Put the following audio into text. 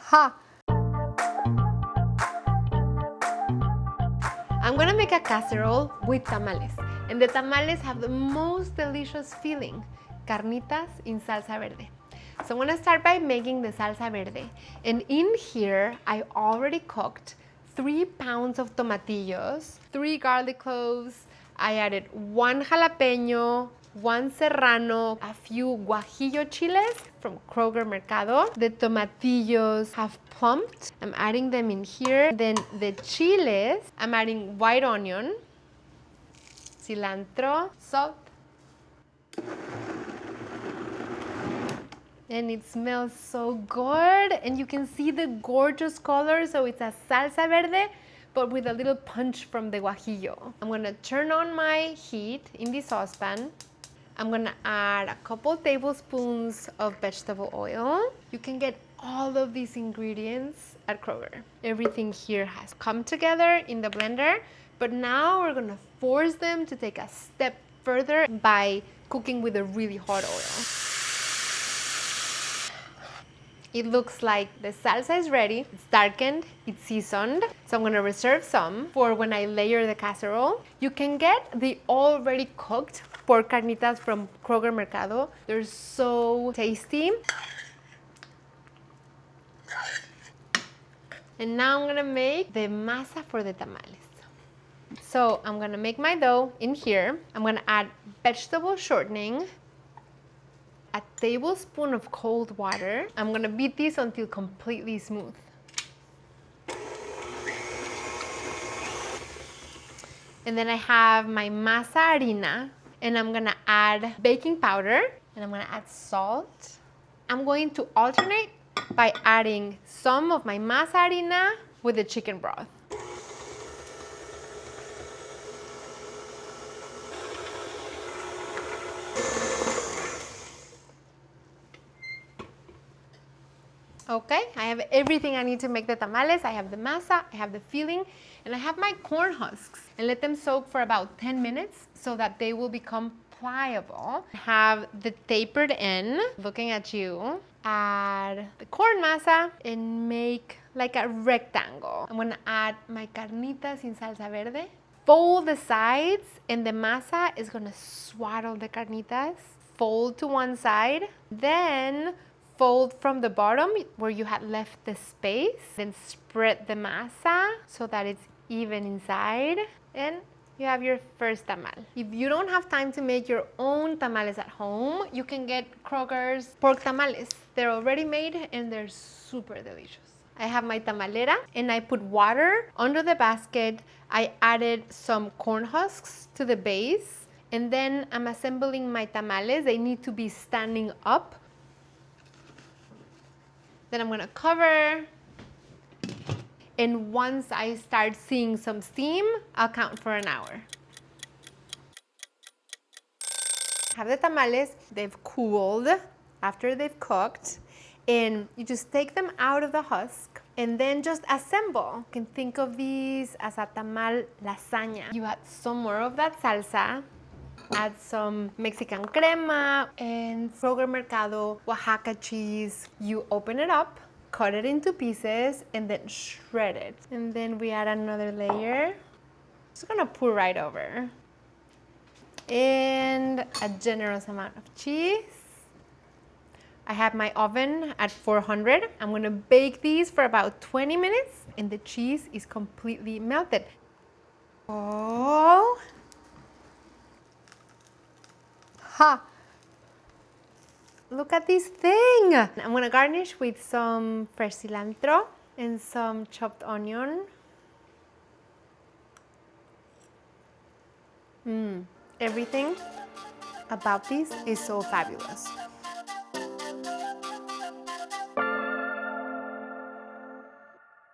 Ha! I'm gonna make a casserole with tamales. And the tamales have the most delicious feeling, carnitas in salsa verde. So I'm gonna start by making the salsa verde. And in here, I already cooked 3 pounds of tomatillos, 3 garlic cloves, I added 1 jalapeno, 1 serrano, a few guajillo chiles from Kroger Mercado. The tomatillos have plumped. I'm adding them in here. Then the chiles, I'm adding white onion, cilantro, salt. And it smells so good. And you can see the gorgeous color. So it's a salsa verde, but with a little punch from the guajillo. I'm gonna turn on my heat in the saucepan. I'm gonna add a couple tablespoons of vegetable oil. You can get all of these ingredients at Kroger. Everything here has come together in the blender, but now we're gonna force them to take a step further by cooking with a really hot oil. It looks like the salsa is ready. It's darkened, it's seasoned. So I'm gonna reserve some for when I layer the casserole. You can get the already cooked pork carnitas from Kroger Mercado. They're so tasty. And now I'm gonna make the masa for the tamales. So I'm gonna make my dough in here. I'm gonna add vegetable shortening, a tablespoon of cold water. I'm gonna beat this until completely smooth. And then I have my masa harina, and I'm gonna add baking powder, and I'm gonna add salt. I'm going to alternate by adding some of my masa harina with the chicken broth. Okay, I have everything I need to make the tamales. I have the masa, I have the filling, and I have my corn husks. And let them soak for about 10 minutes so that they will become pliable. Have the tapered end, looking at you. Add the corn masa and make like a rectangle. I'm gonna add my carnitas in salsa verde. Fold the sides, and the masa is gonna swaddle the carnitas. Fold to one side, then fold from the bottom where you had left the space, then spread the masa so that it's even inside, and you have your first tamal. If you don't have time to make your own tamales at home, you can get Kroger's pork tamales. They're already made and they're super delicious. I have my tamalera and I put water under the basket. I added some corn husks to the base, and then I'm assembling my tamales. They need to be standing up. Then I'm gonna cover, and once I start seeing some steam, I'll count for an hour. Have the tamales, they've cooled after they've cooked, and you just take them out of the husk and then just assemble. You can think of these as a tamal lasagna. You add some more of that salsa, add some Mexican crema and Kroger Mercado Oaxaca cheese. You open it up, cut it into pieces, and then shred it. And then we add another layer. Just gonna pour right over. And a generous amount of cheese. I have my oven at 400. I'm gonna bake these for about 20 minutes, and the cheese is completely melted. Oh. Ha! Look at this thing! I'm gonna garnish with some fresh cilantro and some chopped onion. Everything about this is so fabulous.